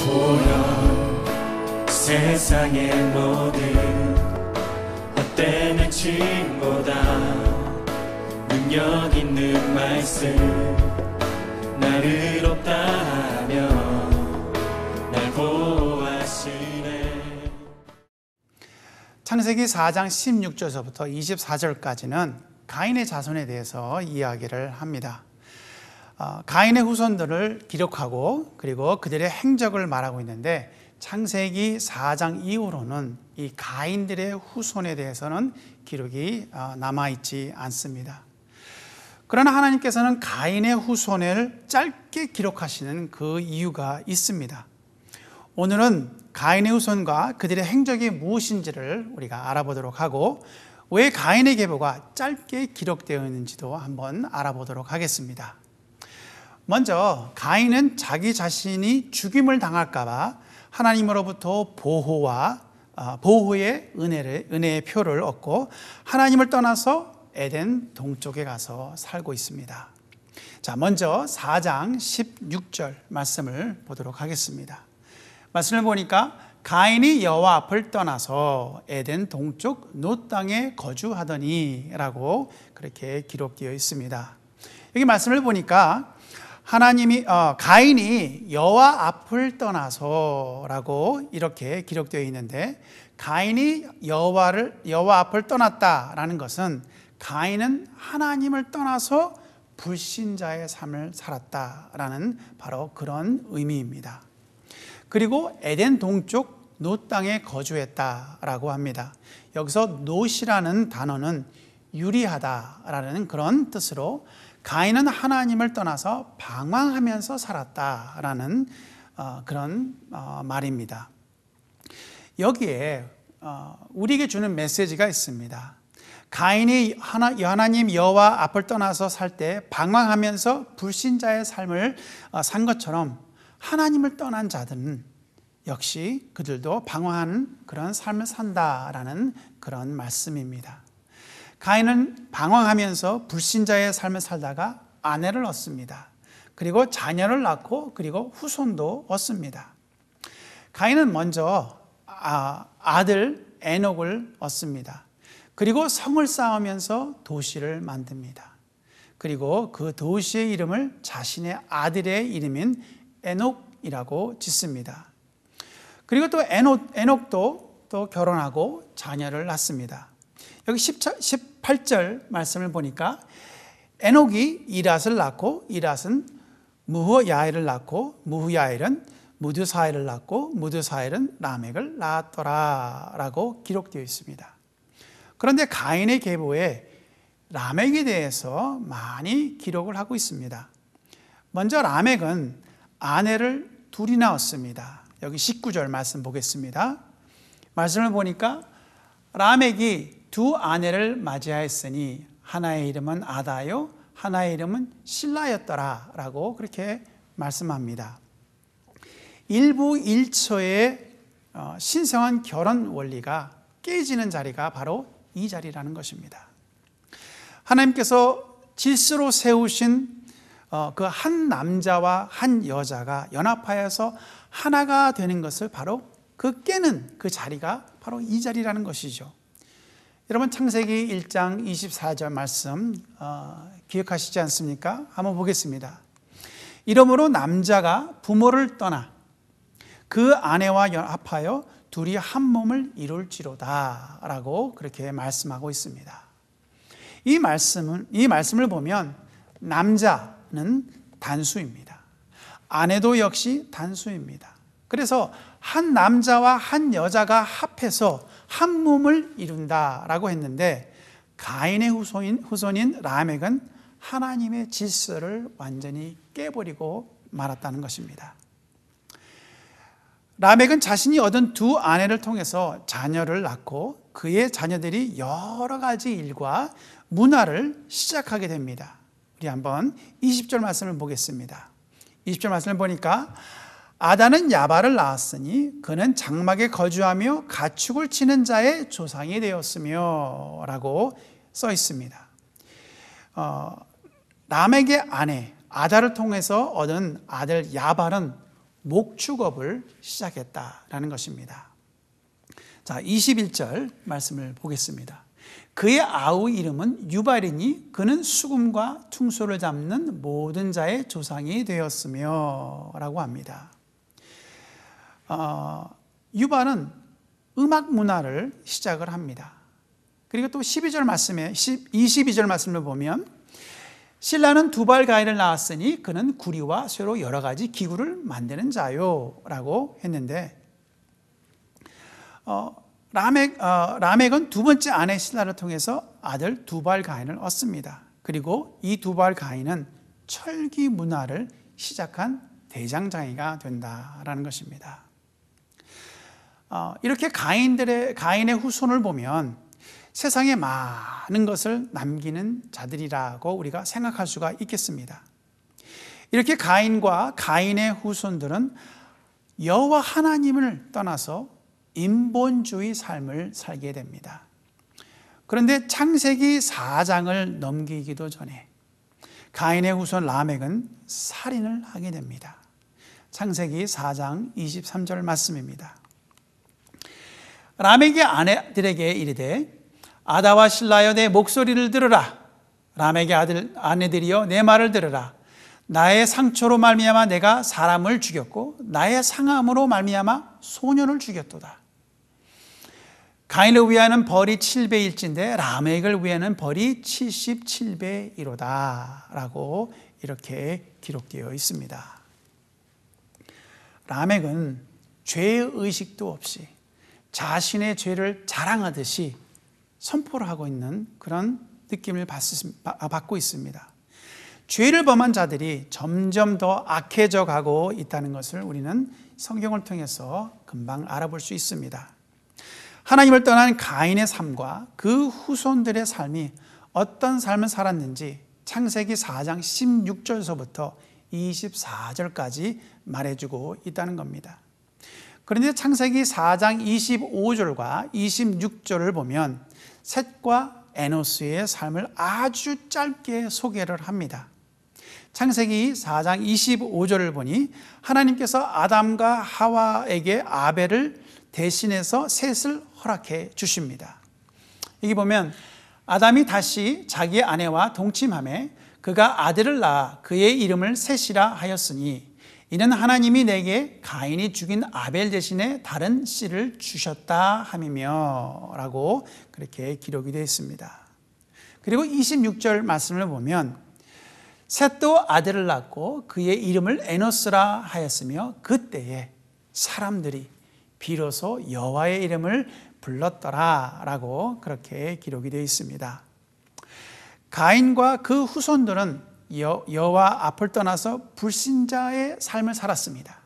보여 세상의 모든 헛된 외침보다 능력 있는 말씀 날 의롭다 하며 날 보호하시네. 창세기 4장 16절서부터 24절까지는 가인의 자손에 대해서 이야기를 합니다. 가인의 후손들을 기록하고 그리고 그들의 행적을 말하고 있는데, 창세기 4장 이후로는 이 가인들의 후손에 대해서는 기록이 남아있지 않습니다. 그러나 하나님께서는 가인의 후손을 짧게 기록하시는 그 이유가 있습니다. 오늘은 가인의 후손과 그들의 행적이 무엇인지를 우리가 알아보도록 하고, 왜 가인의 계보가 짧게 기록되어 있는지도 한번 알아보도록 하겠습니다. 먼저 가인은 자기 자신이 죽임을 당할까 봐 하나님으로부터 보호의 은혜의 표를 얻고 하나님을 떠나서 에덴 동쪽에 가서 살고 있습니다. 자, 먼저 4장 16절 말씀을 보도록 하겠습니다. 말씀을 보니까 가인이 여호와 앞을 떠나서 에덴 동쪽 놋 땅에 거주하더니 라고 그렇게 기록되어 있습니다. 여기 말씀을 보니까 가인이 여호와 앞을 떠나서 라고 이렇게 기록되어 있는데, 가인이 여호와 앞을 떠났다라는 것은 가인은 하나님을 떠나서 불신자의 삶을 살았다라는 바로 그런 의미입니다. 그리고 에덴 동쪽 놋 땅에 거주했다라고 합니다. 여기서 놋이라는 단어는 유리하다라는 그런 뜻으로 가인은 하나님을 떠나서 방황하면서 살았다라는 그런 말입니다. 여기에 우리에게 주는 메시지가 있습니다. 가인이 하나님 여호와 앞을 떠나서 살 때 방황하면서 불신자의 삶을 산 것처럼, 하나님을 떠난 자들은 역시 그들도 방황하는 그런 삶을 산다라는 그런 말씀입니다. 가인은 방황하면서 불신자의 삶을 살다가 아내를 얻습니다. 그리고 자녀를 낳고 그리고 후손도 얻습니다. 가인은 먼저 아들 에녹을 얻습니다. 그리고 성을 쌓으면서 도시를 만듭니다. 그리고 그 도시의 이름을 자신의 아들의 이름인 에녹이라고 짓습니다. 그리고 또 에녹도 또 결혼하고 자녀를 낳습니다. 여기 18절 말씀을 보니까 에녹이 이랏을 낳고, 이랏은 무후야엘을 낳고, 무후야엘은 무드사엘을 낳고, 무드사엘은 라멕을 낳았더라 라고 기록되어 있습니다. 그런데 가인의 계보에 라멕에 대해서 많이 기록을 하고 있습니다. 먼저 라멕은 아내를 둘이나 얻습니다. 여기 19절 말씀 보겠습니다. 말씀을 보니까 라멕이 두 아내를 맞이하였으니 하나의 이름은 아다요 하나의 이름은 실라였더라 라고 그렇게 말씀합니다. 일부 일처의 신성한 결혼 원리가 깨지는 자리가 바로 이 자리라는 것입니다. 하나님께서 질서로 세우신 그 한 남자와 한 여자가 연합하여서 하나가 되는 것을 바로 깨는 그 자리가 바로 이 자리라는 것이죠. 여러분, 창세기 1장 24절 말씀 기억하시지 않습니까? 한번 보겠습니다. 이러므로 남자가 부모를 떠나 그 아내와 연합하여 둘이 한 몸을 이룰지로다 라고 그렇게 말씀하고 있습니다. 이 말씀을 보면 남자는 단수입니다. 아내도 역시 단수입니다. 그래서 한 남자와 한 여자가 합해서 한 몸을 이룬다라고 했는데, 가인의 후손인 라멕은 하나님의 질서를 완전히 깨버리고 말았다는 것입니다. 라멕은 자신이 얻은 두 아내를 통해서 자녀를 낳고 그의 자녀들이 여러 가지 일과 문화를 시작하게 됩니다. 우리 한번 20절 말씀을 보겠습니다. 20절 말씀을 보니까 아다는 야발을 낳았으니 그는 장막에 거주하며 가축을 치는 자의 조상이 되었으며 라고 써 있습니다. 라멕의 아내 아다를 통해서 얻은 아들 야발은 목축업을 시작했다라는 것입니다. 자, 21절 말씀을 보겠습니다. 그의 아우 이름은 유발이니 그는 수금과 퉁소를 잡는 모든 자의 조상이 되었으며 라고 합니다. 유발은 음악 문화를 시작을 합니다. 그리고 또 22절 말씀을 보면 신라는 두발 가인을 낳았으니 그는 구리와 쇠로 여러 가지 기구를 만드는 자요 라고 했는데 라멕은 두 번째 아내 신라를 통해서 아들 두발 가인을 얻습니다. 그리고 이 두발 가인은 철기 문화를 시작한 대장장이가 된다라는 것입니다. 이렇게 가인의 후손을 보면 세상에 많은 것을 남기는 자들이라고 우리가 생각할 수가 있겠습니다. 이렇게 가인과 가인의 후손들은 여호와 하나님을 떠나서 인본주의 삶을 살게 됩니다. 그런데 창세기 4장을 넘기기도 전에 가인의 후손 라멕은 살인을 하게 됩니다. 창세기 4장 23절 말씀입니다. 라멕의 아내들에게 이르되 아다와 실라여 내 목소리를 들으라. 라멕의 아내들이여 내 말을 들으라. 나의 상처로 말미암아 내가 사람을 죽였고 나의 상함으로 말미암아 소년을 죽였도다. 가인을 위하여는 벌이 7배일진데 라멕을 위하여는 벌이 77배이로다 라고 이렇게 기록되어 있습니다. 라멕은 죄의식도 없이 자신의 죄를 자랑하듯이 선포를 하고 있는 그런 느낌을 받고 있습니다. 죄를 범한 자들이 점점 더 악해져 가고 있다는 것을 우리는 성경을 통해서 금방 알아볼 수 있습니다. 하나님을 떠난 가인의 삶과 그 후손들의 삶이 어떤 삶을 살았는지 창세기 4장 16절서부터 24절까지 말해주고 있다는 겁니다. 그런데 창세기 4장 25절과 26절을 보면 셋과 에노스의 삶을 아주 짧게 소개를 합니다. 창세기 4장 25절을 보니 하나님께서 아담과 하와에게 아벨을 대신해서 셋을 허락해 주십니다. 여기 보면 아담이 다시 자기의 아내와 동침하매 그가 아들을 낳아 그의 이름을 셋이라 하였으니 이는 하나님이 내게 가인이 죽인 아벨 대신에 다른 씨를 주셨다 함이며 라고 그렇게 기록이 되어 있습니다. 그리고 26절 말씀을 보면 셋도 아들을 낳고 그의 이름을 에노스라 하였으며 그때에 사람들이 비로소 여호와의 이름을 불렀더라 라고 그렇게 기록이 되어 있습니다. 가인과 그 후손들은 여호와 앞을 떠나서 불신자의 삶을 살았습니다.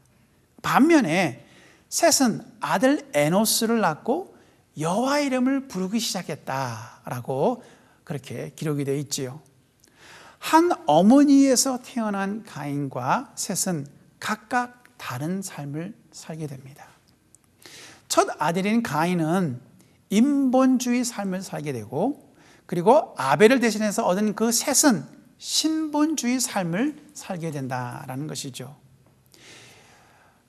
반면에 셋은 아들 에노스를 낳고 여호와의 이름을 부르기 시작했다라고 그렇게 기록이 되어 있지요. 한 어머니에서 태어난 가인과 셋은 각각 다른 삶을 살게 됩니다. 첫 아들인 가인은 인본주의 삶을 살게 되고 그리고 아벨을 대신해서 얻은 그 셋은 신본주의 삶을 살게 된다라는 것이죠.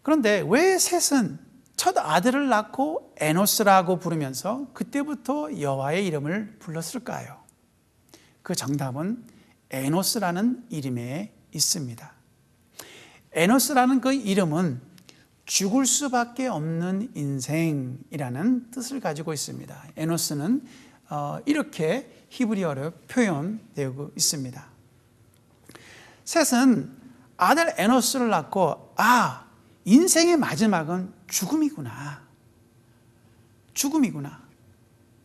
그런데 왜 셋은 첫 아들을 낳고 에노스라고 부르면서 그때부터 여호와의 이름을 불렀을까요? 그 정답은 에노스라는 이름에 있습니다. 에노스라는 그 이름은 죽을 수밖에 없는 인생이라는 뜻을 가지고 있습니다. 에노스는 이렇게 히브리어로 표현되고 있습니다. 셋은 아들 에노스를 낳고 인생의 마지막은 죽음이구나.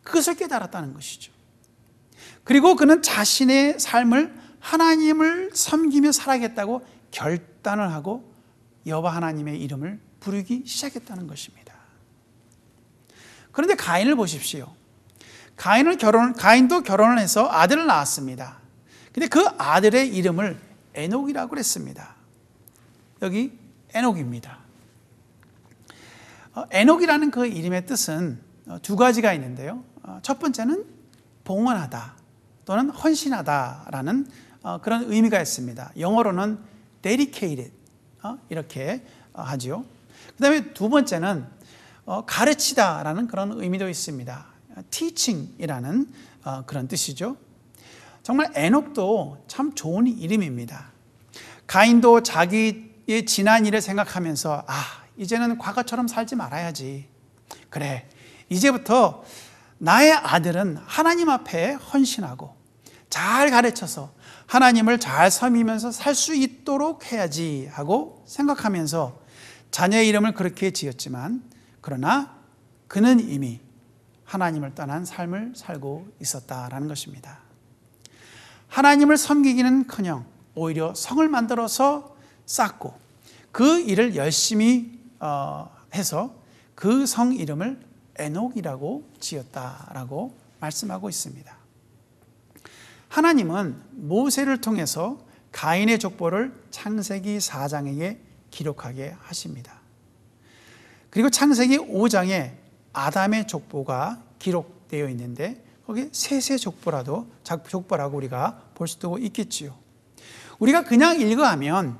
그것을 깨달았다는 것이죠. 그리고 그는 자신의 삶을 하나님을 섬기며 살아야겠다고 결단을 하고 여호와 하나님의 이름을 부르기 시작했다는 것입니다. 그런데 가인을 보십시오. 가인도 결혼을 해서 아들을 낳았습니다. 근데 그 아들의 이름을 에녹이라고 그랬습니다. 여기 에녹입니다. 에녹이라는 그 이름의 뜻은 두 가지가 있는데요. 첫 번째는 봉헌하다 또는 헌신하다라는 그런 의미가 있습니다. 영어로는 dedicated 이렇게 하지요. 그 다음에 두 번째는 가르치다라는 그런 의미도 있습니다. teaching이라는 그런 뜻이죠. 정말 에녹도 참 좋은 이름입니다. 가인도 자기의 지난 일을 생각하면서 이제는 과거처럼 살지 말아야지. 그래, 이제부터 나의 아들은 하나님 앞에 헌신하고 잘 가르쳐서 하나님을 잘 섬기면서 살 수 있도록 해야지 하고 생각하면서 자녀의 이름을 그렇게 지었지만, 그러나 그는 이미 하나님을 떠난 삶을 살고 있었다라는 것입니다. 하나님을 섬기기는커녕 오히려 성을 만들어서 쌓고 그 일을 열심히 해서 그 성 이름을 에녹이라고 지었다라고 말씀하고 있습니다. 하나님은 모세를 통해서 가인의 족보를 창세기 4장에 기록하게 하십니다. 그리고 창세기 5장에 아담의 족보가 기록되어 있는데 거기에 셋의 족보라고 우리가 볼 수도 있겠지요. 우리가 그냥 읽어하면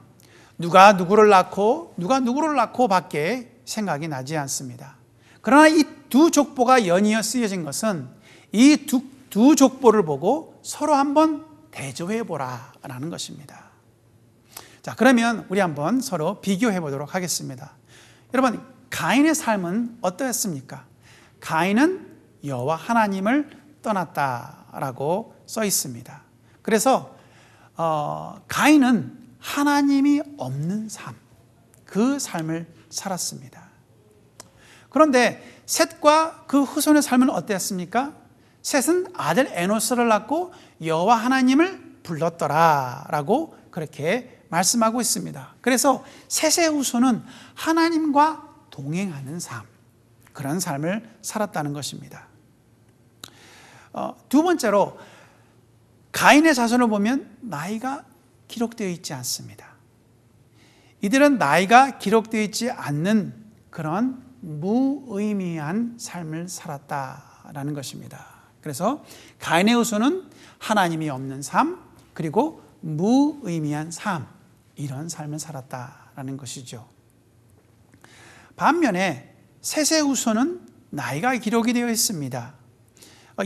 누가 누구를 낳고 밖에 생각이 나지 않습니다. 그러나 이 두 족보가 연이어 쓰여진 것은 이 두 족보를 보고 서로 한번 대조해 보라라는 것입니다. 자, 그러면 우리 한번 서로 비교해 보도록 하겠습니다. 여러분, 가인의 삶은 어떠했습니까? 가인은 여호와 하나님을 떠났다라고 써 있습니다. 그래서 가인은 하나님이 없는 삶, 그 삶을 살았습니다. 그런데 셋과 그 후손의 삶은 어땠습니까? 셋은 아들 에노스를 낳고 여호와 하나님을 불렀더라라고 그렇게 말씀하고 있습니다. 그래서 셋의 후손은 하나님과 동행하는 삶, 그런 삶을 살았다는 것입니다. 두 번째로 가인의 자손을 보면 나이가 기록되어 있지 않습니다. 이들은 나이가 기록되어 있지 않는 그런 무의미한 삶을 살았다라는 것입니다. 그래서 가인의 후손은 하나님이 없는 삶, 그리고 무의미한 삶, 이런 삶을 살았다라는 것이죠. 반면에 셋의 후손은 나이가 기록이 되어 있습니다.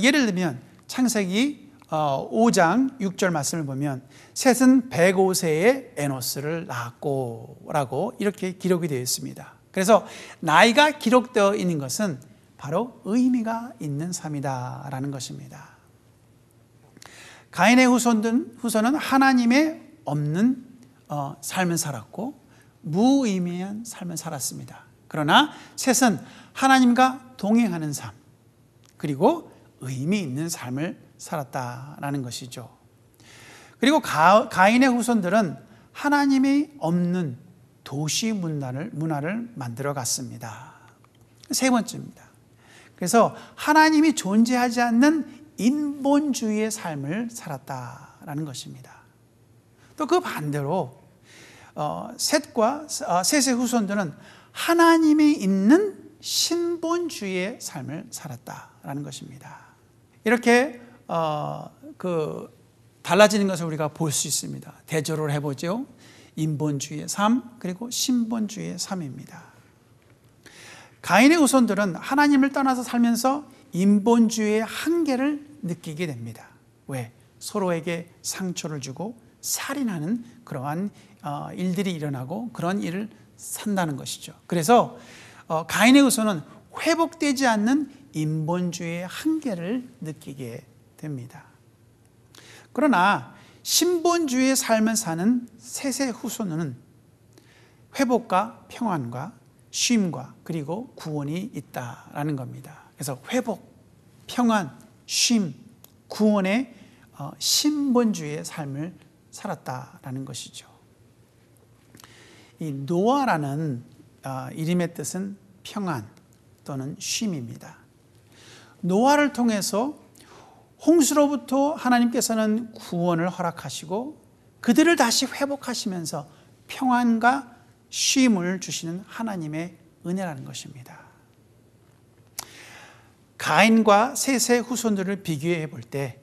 예를 들면 창세기 5장 6절 말씀을 보면 셋은 105세에 에노스를 낳았고 라고 이렇게 기록이 되어 있습니다. 그래서 나이가 기록되어 있는 것은 바로 의미가 있는 삶이다라는 것입니다. 가인의 후손은 하나님의 없는 삶을 살았고 무의미한 삶을 살았습니다. 그러나 셋은 하나님과 동행하는 삶, 그리고 의미 있는 삶을 살았다라는 것이죠. 그리고 가인의 후손들은 하나님이 없는 도시 문화를 만들어 갔습니다. 세 번째입니다. 그래서 하나님이 존재하지 않는 인본주의의 삶을 살았다라는 것입니다. 또 그 반대로 셋의 후손들은 하나님이 있는 신본주의의 삶을 살았다라는 것입니다. 이렇게 달라지는 것을 우리가 볼 수 있습니다. 대조를 해보죠. 인본주의의 삶, 그리고 신본주의의 삶입니다. 가인의 후손들은 하나님을 떠나서 살면서 인본주의의 한계를 느끼게 됩니다. 왜? 서로에게 상처를 주고 살인하는 그러한 일들이 일어나고 그런 일을 산다는 것이죠. 그래서 가인의 후손은 회복되지 않는 인본주의의 한계를 느끼게 됩니다. 그러나 신본주의의 삶을 사는 셋의 후손은 회복과 평안과 쉼과 그리고 구원이 있다라는 겁니다. 그래서 회복, 평안, 쉼, 구원의 신본주의의 삶을 살았다라는 것이죠. 이 노아라는 이름의 뜻은 평안 또는 쉼입니다. 노아를 통해서 홍수로부터 하나님께서는 구원을 허락하시고 그들을 다시 회복하시면서 평안과 쉼을 주시는 하나님의 은혜라는 것입니다. 가인과 셋의 후손들을 비교해 볼 때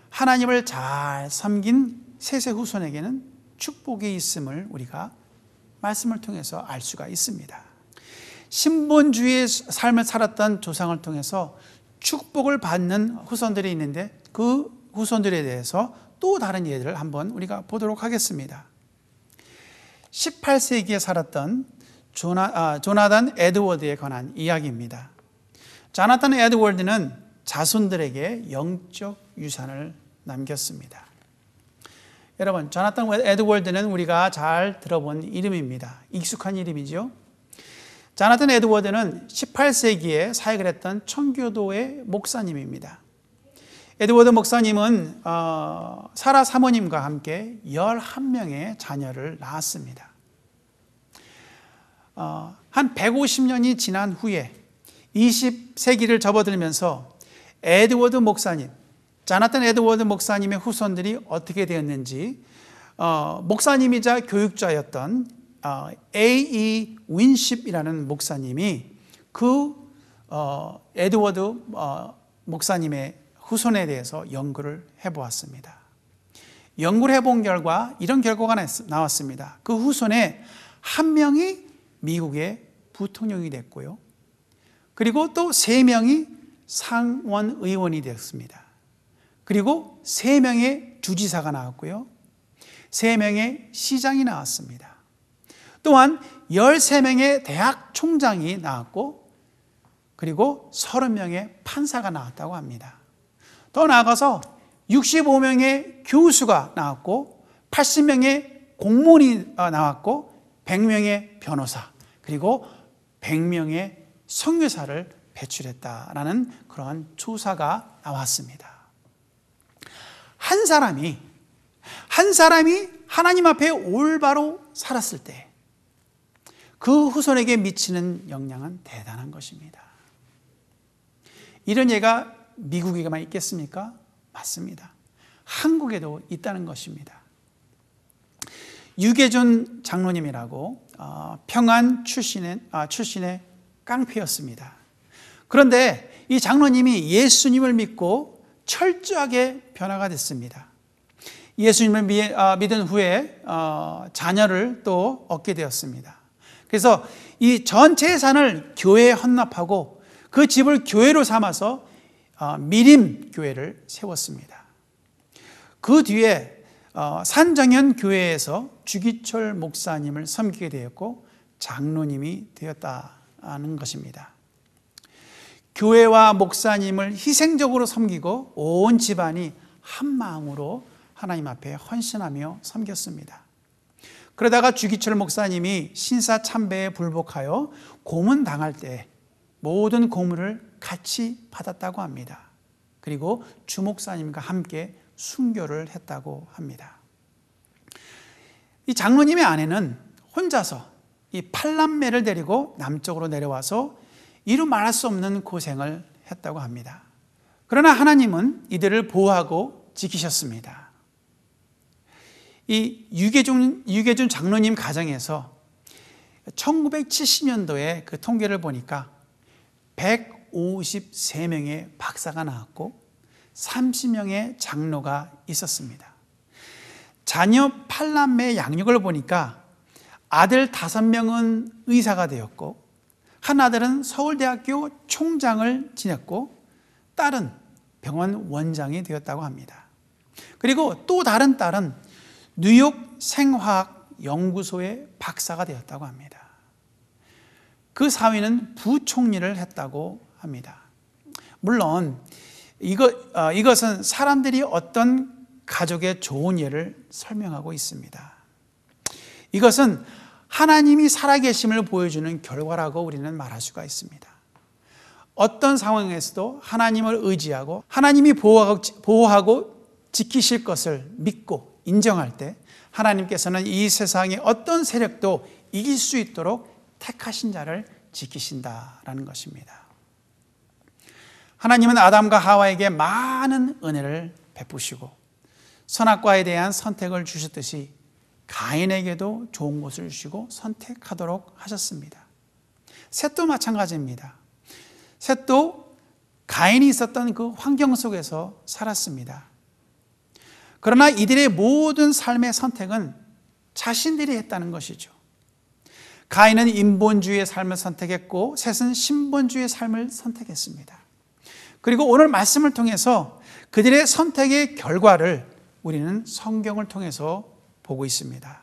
하나님을 잘 섬긴 셋의 후손에게는 축복이 있음을 우리가 말씀을 통해서 알 수가 있습니다. 신본주의의 삶을 살았던 조상을 통해서 축복을 받는 후손들이 있는데 그 후손들에 대해서 또 다른 예들을 한번 우리가 보도록 하겠습니다. 18세기에 살았던 조나단 에드워드에 관한 이야기입니다. 조나단 에드워드는 자손들에게 영적 유산을 남겼습니다. 여러분, 조나단 에드워드는 우리가 잘 들어본 이름입니다. 익숙한 이름이죠. 조나단 에드워드는 18세기에 사역을 했던 청교도의 목사님입니다. 에드워드 목사님은 사라 사모님과 함께 11명의 자녀를 낳았습니다. 한 150년이 지난 후에 20세기를 접어들면서 에드워드 목사님, 조나단 에드워드 목사님의 후손들이 어떻게 되었는지 목사님이자 교육자였던 A.E. 윈십이라는 목사님이 그 에드워드 목사님의 후손에 대해서 연구를 해보았습니다. 연구를 해본 결과 이런 결과가 나왔습니다. 그 후손에 한 명이 미국의 부통령이 됐고요. 그리고 또 3명이 상원 의원이 되었습니다. 그리고 3명의 주지사가 나왔고요. 3명의 시장이 나왔습니다. 또한 13명의 대학 총장이 나왔고 그리고 30명의 판사가 나왔다고 합니다. 더 나아가서 65명의 교수가 나왔고 80명의 공무원이 나왔고 100명의 변호사 그리고 100명의 선교사를 배출했다라는 그러한 조사가 나왔습니다. 한 사람이 하나님 앞에 올바로 살았을 때 그 후손에게 미치는 영향은 대단한 것입니다. 이런 예가 미국에만 있겠습니까? 맞습니다. 한국에도 있다는 것입니다. 유계준 장로님이라고 평안 출신의 깡패였습니다. 그런데 이 장로님이 예수님을 믿고 철저하게 변화가 됐습니다. 예수님을 믿은 후에 자녀를 또 얻게 되었습니다. 그래서 이 전 재산을 교회에 헌납하고 그 집을 교회로 삼아서 미림 교회를 세웠습니다. 그 뒤에 산정현 교회에서 주기철 목사님을 섬기게 되었고 장로님이 되었다는 것입니다. 교회와 목사님을 희생적으로 섬기고 온 집안이 한 마음으로 하나님 앞에 헌신하며 섬겼습니다. 그러다가 주기철 목사님이 신사참배에 불복하여 고문당할 때 모든 고문을 같이 받았다고 합니다. 그리고 주 목사님과 함께 순교를 했다고 합니다. 이 장로님의 아내는 혼자서 이 8남매를 데리고 남쪽으로 내려와서 이루 말할 수 없는 고생을 했다고 합니다. 그러나 하나님은 이들을 보호하고 지키셨습니다. 이 유계준 장로님 가정에서 1970년도에 그 통계를 보니까 153명의 박사가 나왔고 30명의 장로가 있었습니다. 자녀 8남매의 양육을 보니까 아들 5명은 의사가 되었고 한 아들은 서울대학교 총장을 지냈고 딸은 병원 원장이 되었다고 합니다. 그리고 또 다른 딸은 뉴욕 생화학 연구소의 박사가 되었다고 합니다. 그 사위는 부총리를 했다고 합니다. 물론 이것은 사람들이 어떤 가족의 좋은 예를 설명하고 있습니다. 이것은 하나님이 살아계심을 보여주는 결과라고 우리는 말할 수가 있습니다. 어떤 상황에서도 하나님을 의지하고 하나님이 보호하고 지키실 것을 믿고 인정할 때 하나님께서는 이 세상의 어떤 세력도 이길 수 있도록 택하신 자를 지키신다라는 것입니다. 하나님은 아담과 하와에게 많은 은혜를 베푸시고 선악과에 대한 선택을 주셨듯이 가인에게도 좋은 것을 주시고 선택하도록 하셨습니다. 셋도 마찬가지입니다. 셋도 가인이 있었던 그 환경 속에서 살았습니다. 그러나 이들의 모든 삶의 선택은 자신들이 했다는 것이죠. 가인은 인본주의의 삶을 선택했고 셋은 신본주의의 삶을 선택했습니다. 그리고 오늘 말씀을 통해서 그들의 선택의 결과를 우리는 성경을 통해서 보고 있습니다.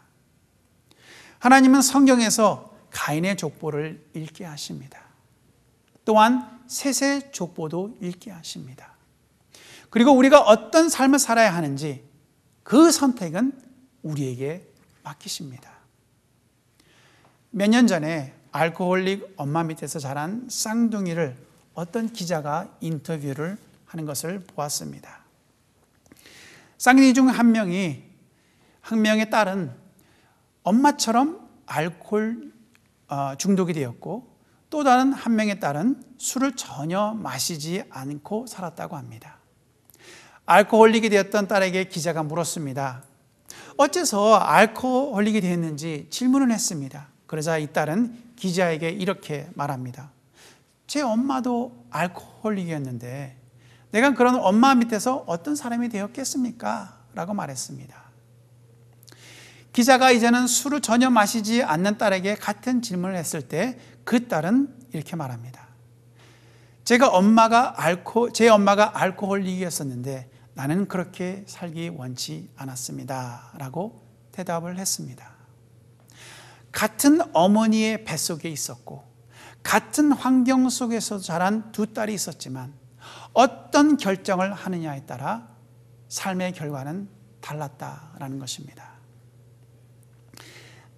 하나님은 성경에서 가인의 족보를 읽게 하십니다. 또한 셋의 족보도 읽게 하십니다. 그리고 우리가 어떤 삶을 살아야 하는지 그 선택은 우리에게 맡기십니다. 몇 년 전에 알코올릭 엄마 밑에서 자란 쌍둥이를 어떤 기자가 인터뷰를 하는 것을 보았습니다. 쌍둥이 중 한 명의 딸은 엄마처럼 알코올 중독이 되었고 또 다른 한 명의 딸은 술을 전혀 마시지 않고 살았다고 합니다. 알코올릭이 되었던 딸에게 기자가 물었습니다. 어째서 알코올릭이 되었는지 질문을 했습니다. 그러자 이 딸은 기자에게 이렇게 말합니다. 제 엄마도 알코올릭이었는데 내가 그런 엄마 밑에서 어떤 사람이 되었겠습니까? 라고 말했습니다. 기자가 이제는 술을 전혀 마시지 않는 딸에게 같은 질문을 했을 때 그 딸은 이렇게 말합니다. 제 엄마가 알코올릭이었었는데 나는 그렇게 살기 원치 않았습니다. 라고 대답을 했습니다. 같은 어머니의 뱃속에 있었고 같은 환경 속에서 자란 두 딸이 있었지만 어떤 결정을 하느냐에 따라 삶의 결과는 달랐다라는 것입니다.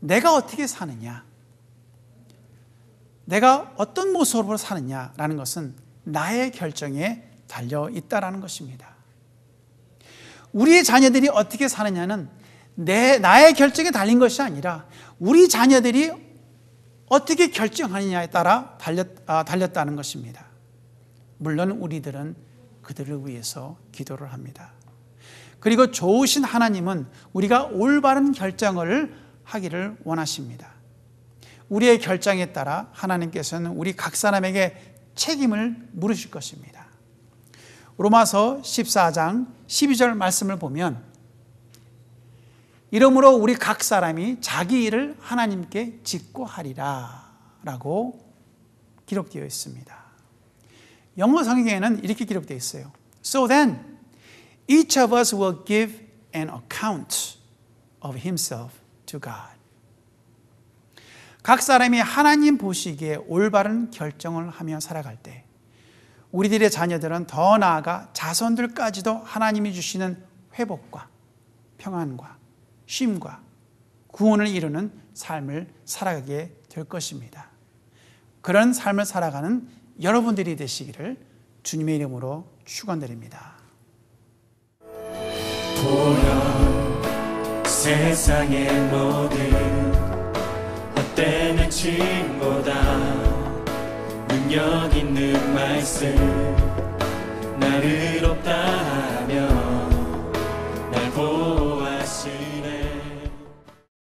내가 어떻게 사느냐, 내가 어떤 모습으로 사느냐라는 것은 나의 결정에 달려 있다라는 것입니다. 우리의 자녀들이 어떻게 사느냐는 나의 결정에 달린 것이 아니라 우리 자녀들이 어떻게 결정하느냐에 따라 달렸다는 것입니다. 물론 우리들은 그들을 위해서 기도를 합니다. 그리고 좋으신 하나님은 우리가 올바른 결정을 하기를 원하십니다. 우리의 결정에 따라 하나님께서는 우리 각 사람에게 책임을 물으실 것입니다. 로마서 14장 12절 말씀을 보면 이러므로 우리 각 사람이 자기 일을 하나님께 짓고 하리라 라고 기록되어 있습니다. 영어 성경에는 이렇게 기록되어 있어요. So then, each of us will give an account of himself to God. 각 사람이 하나님 보시기에 올바른 결정을 하며 살아갈 때 우리들의 자녀들은 더 나아가 자손들까지도 하나님이 주시는 회복과 평안과 쉼과 구원을 이루는 삶을 살아가게 될 것입니다. 그런 삶을 살아가는 여러분들이 되시기를 주님의 이름으로 축원드립니다. 보여 세상의 모든 헛된 행침보다 능력 있는 말씀 나를